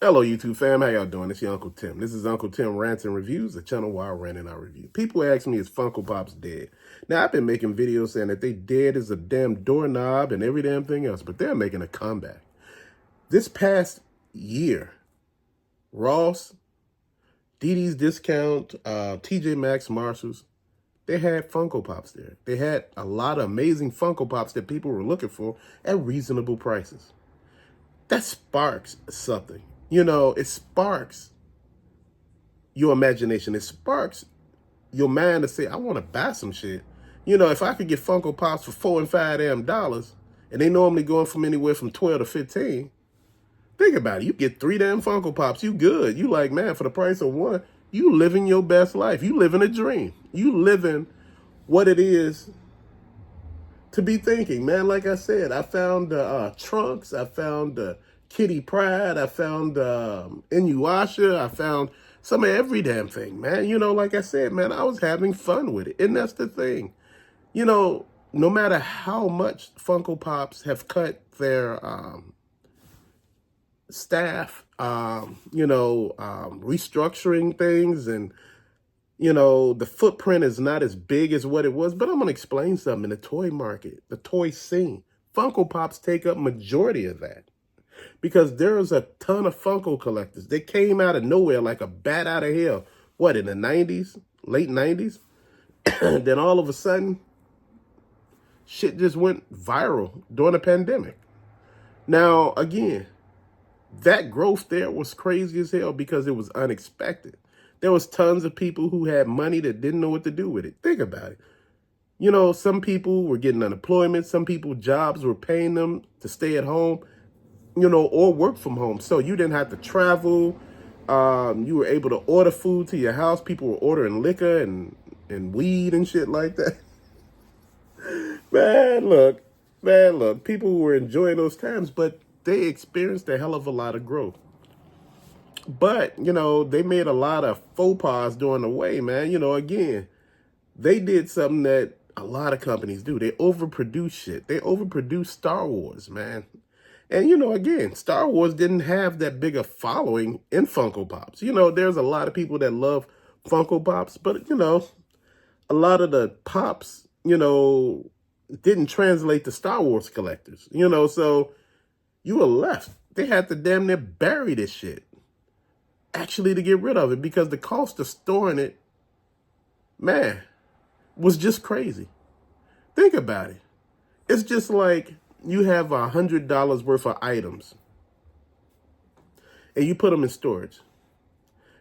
Hello, YouTube fam. How y'all doing? It's your Uncle Tim. This is Uncle Tim Rants and Reviews, the channel where I rant and I review. People ask me, is Funko Pops dead? Now, I've been making videos saying that they dead as a damn doorknob and every damn thing else, but they're making a comeback. This past year, Ross, DD's Discount, TJ Maxx, Marshalls, they had Funko Pops there. They had a lot of amazing Funko Pops that people were looking for at reasonable prices. That sparks something. You know, it sparks your imagination. It sparks your mind to say, I want to buy some shit. You know, if I could get Funko Pops for $4 and $5 damn dollars, and they normally going from anywhere from 12 to 15, think about it. You get 3 damn Funko Pops, you good. You like, man, for the price of one, you living your best life. You living a dream. You living what it is to be thinking, man. Like I said, I found Trunks, I found Kitty Pryde, I found Inuyasha, I found some of every damn thing, man. You know, like I said, man, I was having fun with it. And that's the thing. You know, no matter how much Funko Pops have cut their staff, restructuring things, and you know, the footprint is not as big as what it was, but I'm going to explain something. In the toy market, the toy scene, Funko Pops take up majority of that because there's a ton of Funko collectors. They came out of nowhere like a bat out of hell. What, in the 90s, late 90s? Then all of a sudden, shit just went viral during the pandemic. Now, again, that growth there was crazy as hell because it was unexpected. There was tons of people who had money that didn't know what to do with it. Think about it. You know, some people were getting unemployment. Some people, jobs were paying them to stay at home, you know, or work from home. So you didn't have to travel. You were able to order food to your house. People were ordering liquor and weed and shit like that. Man, look, people were enjoying those times, but they experienced a hell of a lot of growth. But, you know, they made a lot of faux pas during the way, man. You know, again, they did something that a lot of companies do. They overproduce shit. They overproduce Star Wars, man. And, you know, again, Star Wars didn't have that big a following in Funko Pops. You know, there's a lot of people that love Funko Pops, but, you know, a lot of the Pops, you know, didn't translate to Star Wars collectors. You know, so you were left. They had to damn near bury this shit, actually, to get rid of it, because the cost of storing it, man, was just crazy. Think about it. It's just like you have $100 worth of items and you put them in storage.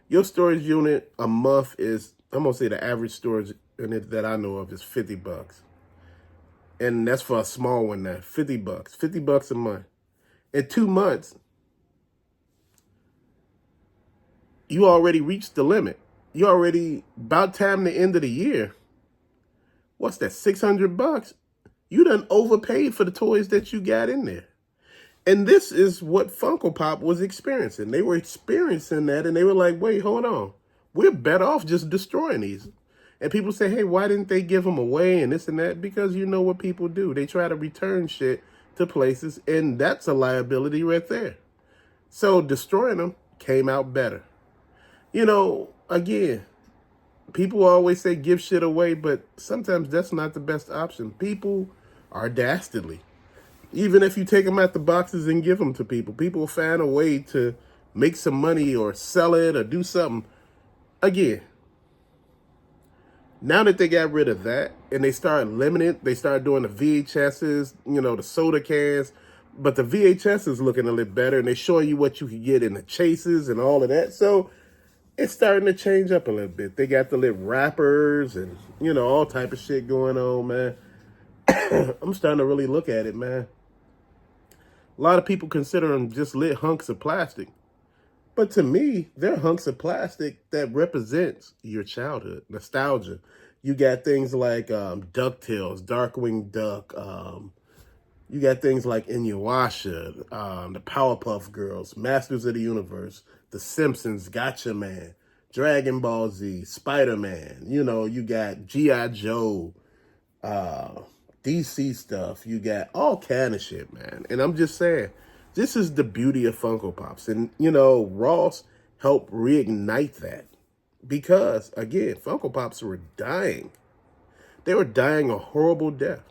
Your storage unit a month is, I'm gonna say the average storage unit that I know of is $50. And that's for a small one now, $50, $50 a month. In 2 months, you already reached the limit. You already, about time the end of the year, what's that, $600? You done overpaid for the toys that you got in there. And this is what Funko Pop was experiencing. They were experiencing that, and they were like, wait, hold on. We're better off just destroying these. And people say, hey, why didn't they give them away and this and that? Because you know what people do. They try to return shit to places, and that's a liability right there. So destroying them came out better. You know, again, people always say give shit away, but sometimes that's not the best option. People are dastardly. Even if you take them out the boxes and give them to people, people will find a way to make some money or sell it or do something. Again, now that they got rid of that and they started limiting, they started doing the VHSs, you know, the soda cans, but the VHS is looking a little better, and they show you what you can get in the chases and all of that. So it's starting to change up a little bit. They got the little wrappers and, you know, all type of shit going on, man. I'm starting to really look at it, man. A lot of people consider them just lit hunks of plastic. But to me, they're hunks of plastic that represents your childhood, nostalgia. You got things like DuckTales, Darkwing Duck. You got things like Inuyasha, the Powerpuff Girls, Masters of the Universe, The Simpsons, Gotcha Man, Dragon Ball Z, Spider-Man. You know, you got G.I. Joe, DC stuff. You got all kind of shit, man. And I'm just saying, This is the beauty of Funko Pops. And, you know, Ross helped reignite that. Because, again, Funko Pops were dying. They were dying a horrible death.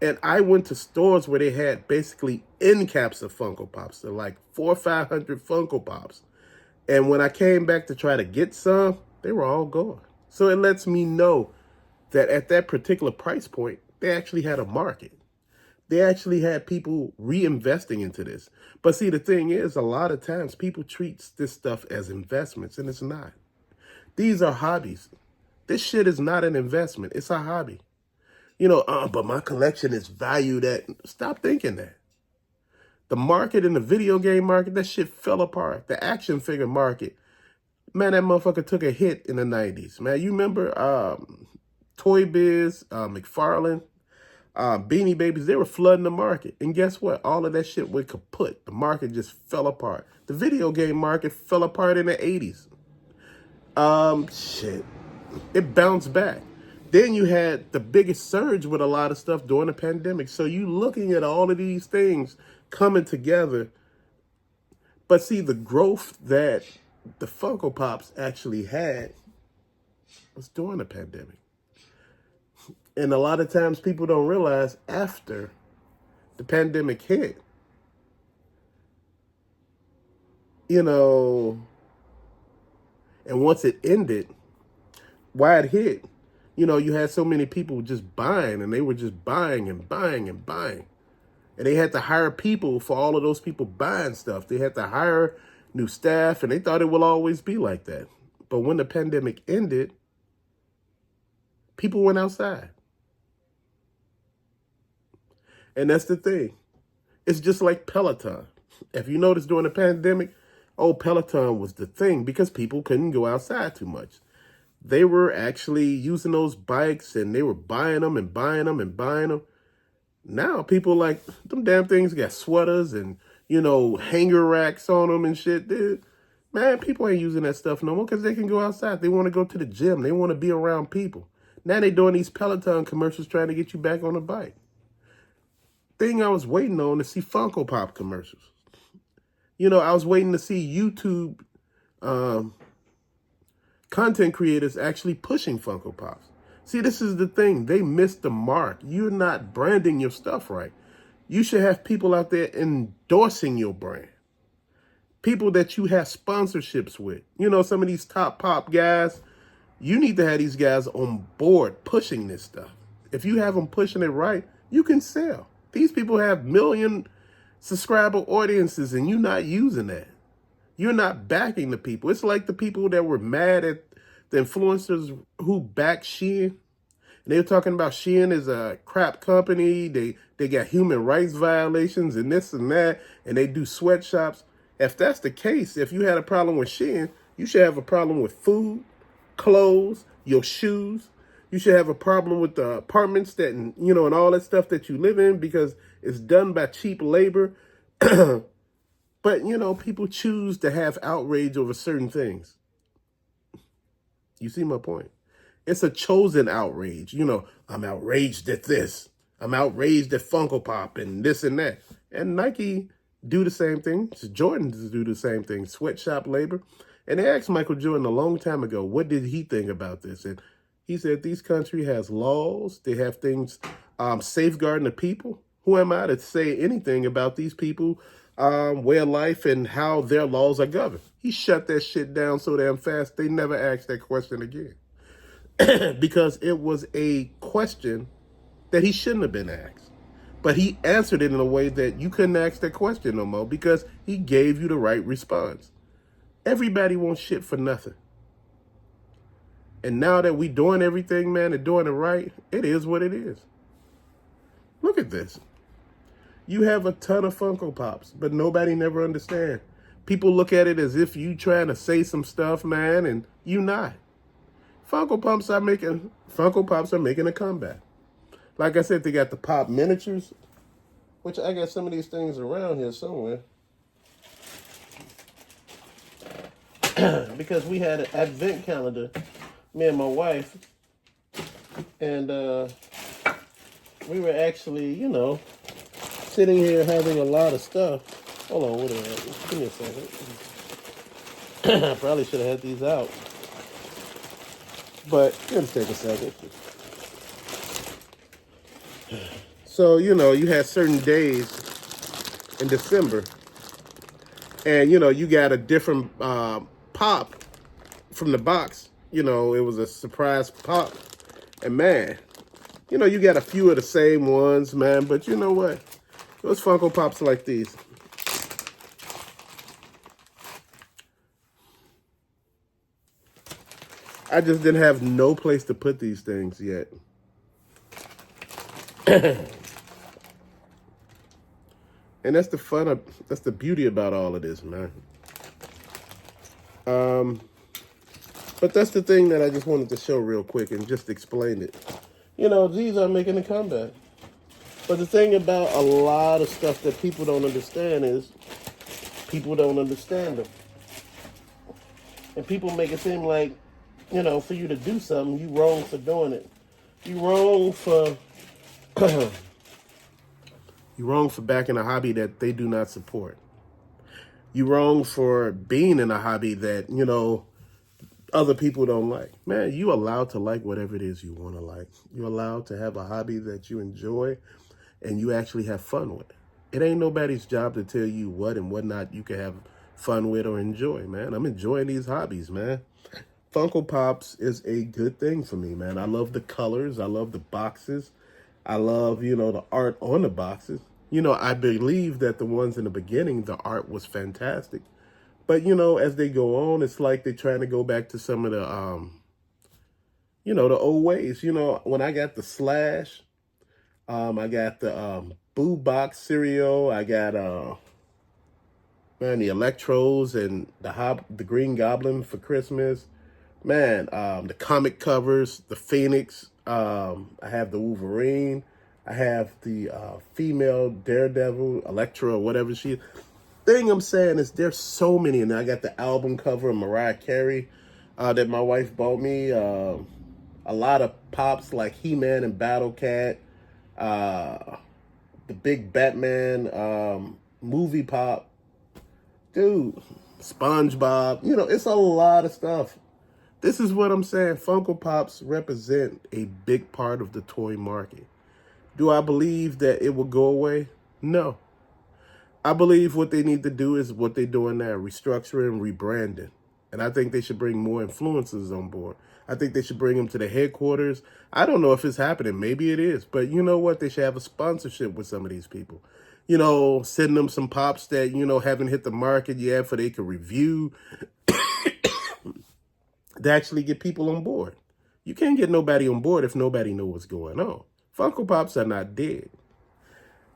And I went to stores where they had basically end caps of Funko Pops. They're like 400 or 500 Funko Pops. And when I came back to try to get some, they were all gone. So it lets me know that at that particular price point, they actually had a market. They actually had people reinvesting into this. But see, the thing is, a lot of times people treat this stuff as investments, and it's not. These are hobbies. This shit is not an investment. It's a hobby. You know, but my collection is valued at... Stop thinking that. The market in the video game market, that shit fell apart. The action figure market, man, that motherfucker took a hit in the 90s. Man, you remember Toy Biz, McFarlane, Beanie Babies, they were flooding the market. And guess what? All of that shit went kaput. The market just fell apart. The video game market fell apart in the 80s. Shit. It bounced back. Then you had the biggest surge with a lot of stuff during the pandemic. So you looking at all of these things coming together. But see, the growth that the Funko Pops actually had was during the pandemic. And a lot of times people don't realize after the pandemic hit, you know, and once it ended, why it hit, you know, you had so many people just buying, and they were just buying and buying and buying. And they had to hire people for all of those people buying stuff. They had to hire new staff, and they thought it will always be like that. But when the pandemic ended, people went outside. And that's the thing. It's just like Peloton. If you notice during the pandemic, Peloton was the thing because people couldn't go outside too much. They were actually using those bikes, and they were buying them and buying them and buying them. Now people like them damn things got sweaters and, you know, hanger racks on them and shit. Dude, man, people ain't using that stuff no more because they can go outside. They want to go to the gym. They want to be around people. Now they doing these Peloton commercials trying to get you back on the bike. Thing I was waiting on to see Funko Pop commercials. You know, I was waiting to see YouTube content creators actually pushing Funko Pops. See, this is the thing. They missed the mark. You're not branding your stuff right. You should have people out there endorsing your brand. People that you have sponsorships with. You know, some of these top pop guys, you need to have these guys on board pushing this stuff. If you have them pushing it right, you can sell. These people have million subscriber audiences, and you're not using that. You're not backing the people. It's like the people that were mad at the influencers who backed Shein. And they were talking about Shein is a crap company. They got human rights violations and this and that, and they do sweatshops. If that's the case, if you had a problem with Shein, you should have a problem with food, clothes, your shoes. You should have a problem with the apartments that, you know, and all that stuff that you live in because it's done by cheap labor. But, you know, people choose to have outrage over certain things. You see my point? It's a chosen outrage. You know, I'm outraged at this. I'm outraged at Funko Pop and this and that. And Nike do the same thing. Jordans do the same thing. Sweatshop labor. And they asked Michael Jordan a long time ago, what did he think about this? And he said, this country has laws. They have things safeguarding the people. Who am I to say anything about these people, way of life, and how their laws are governed? He shut that shit down so damn fast, they never asked that question again. Because it was a question that he shouldn't have been asked. But he answered it in a way that you couldn't ask that question no more because he gave you the right response. Everybody wants shit for nothing. And now that we doing everything, man, and doing it right, it is what it is. Look at this. You have a ton of Funko Pops, but nobody never understand. People look at it as if you trying to say some stuff, man, and you not. Funko Pops are making a comeback. Like I said, they got the Pop miniatures, which I got some of these things around here somewhere. Because we had an advent calendar, me and my wife, and we were actually, you know, sitting here having a lot of stuff. Hold on, wait a minute. Give me a second. I probably should have had these out. But let's take a second. So, you had certain days in December, and, you got a different pop from the box. It was a surprise pop. And, man, you got a few of the same ones, man. But you know what? Those Funko Pops like these. I just didn't have no place to put these things yet. And that's that's the beauty about all of this, man. But that's the thing that I just wanted to show real quick and just explain it. These are making a comeback. But the thing about a lot of stuff that people don't understand is people don't understand them. And people make it seem like, for you to do something, you wrong for doing it. You wrong for you wrong for backing a hobby that they do not support. You wrong for being in a hobby that, other people don't like. Man, you allowed to like whatever it is you want to like. You're allowed to have a hobby that you enjoy and you actually have fun with. It ain't nobody's job to tell you what and what not you can have fun with or enjoy, man. I'm enjoying these hobbies, man. Funko Pops is a good thing for me, man. I love the colors. I love the boxes. I love, the art on the boxes. I believe that the ones in the beginning, the art was fantastic. But, as they go on, it's like they're trying to go back to some of the, the old ways. When I got the Slash, I got the Boo Box cereal. I got, man, the Electros and the Green Goblin for Christmas. Man, the comic covers, the Phoenix. I have the Wolverine. I have the female Daredevil, Elektra, or whatever she is. Thing I'm saying is there's so many, and I got the album cover of Mariah Carey that my wife bought me. A lot of pops like He-Man and Battle Cat, the big Batman movie pop, dude, SpongeBob. It's a lot of stuff. This is what I'm saying. Funko Pops represent a big part of the toy market. Do I believe that it will go away? No. I believe what they need to do is what they're doing now, restructuring, rebranding. And I think they should bring more influencers on board. I think they should bring them to the headquarters. I don't know if it's happening. Maybe it is. But you know what? They should have a sponsorship with some of these people. Sending them some pops that, haven't hit the market yet for they can review. To actually get people on board. You can't get nobody on board if nobody knows what's going on. Funko Pops are not dead.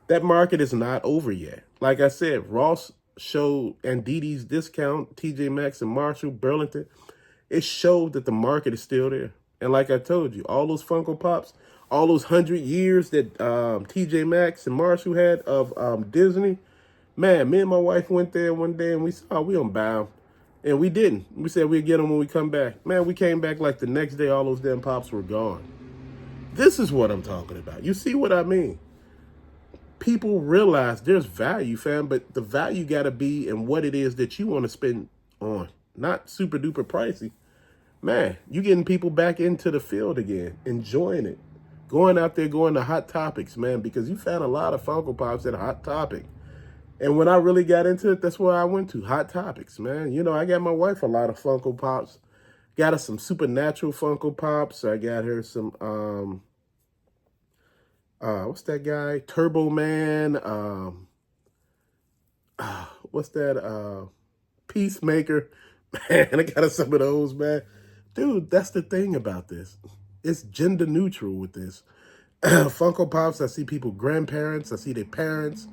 That market is not over yet. Like I said, Ross showed, and Didi's Discount, TJ Maxx and Marshall, Burlington, it showed that the market is still there. And like I told you, all those Funko Pops, all those 100 years that TJ Maxx and Marshall had of Disney, man, me and my wife went there one day and we saw we don't buy them. And we didn't. We said we'd get them when we come back. Man, we came back like the next day, all those damn pops were gone. This is what I'm talking about. You see what I mean? People realize there's value, fam, but the value got to be in what it is that you want to spend on. Not super duper pricey. Man, you getting people back into the field again, enjoying it. Going out there, going to Hot Topics, man, because you found a lot of Funko Pops at a Hot Topic. And when I really got into it, that's where I went to, Hot Topics, man. I got my wife a lot of Funko Pops. Got her some Supernatural Funko Pops. I got her some, what's that guy? Turbo Man. What's that? Peacemaker. Man, I got her some of those, man. Dude, that's the thing about this. It's gender neutral with this. Funko Pops, I see people, grandparents. I see their parents.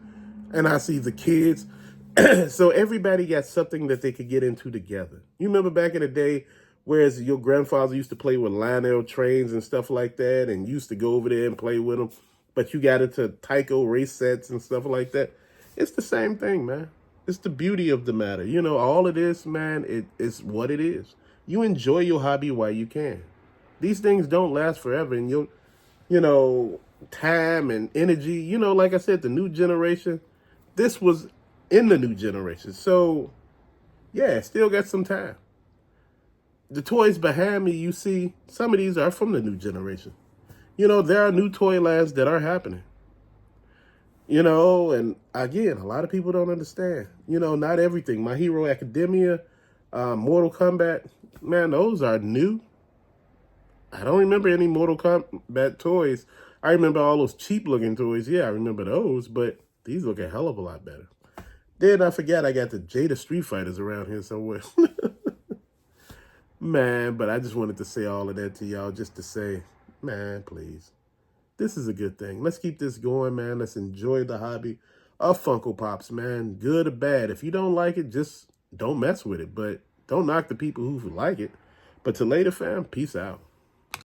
And I see the kids. So everybody got something that they could get into together. You remember back in the day, whereas your grandfather used to play with Lionel trains and stuff like that, and used to go over there and play with them, but you got into Tyco race sets and stuff like that. It's the same thing, man. It's the beauty of the matter. All of this, man, it is what it is. You enjoy your hobby while you can. These things don't last forever, and time and energy, like I said, the new generation, this was in the new generation. So, yeah, still got some time. The toys behind me, you see, some of these are from the new generation. You know, there are new toy lines that are happening. You know, and again, a lot of people don't understand. You know, not everything. My Hero Academia, Mortal Kombat, man, those are new. I don't remember any Mortal Kombat toys. I remember all those cheap looking toys. Yeah, I remember those, but these look a hell of a lot better. Then I forgot I got the Jada Street Fighters around here somewhere. Man, but I just wanted to say all of that to y'all just to say, man, please. This is a good thing. Let's keep this going, man. Let's enjoy the hobby of Funko Pops, man. Good or bad. If you don't like it, just don't mess with it. But don't knock the people who like it. But to later, fam, peace out.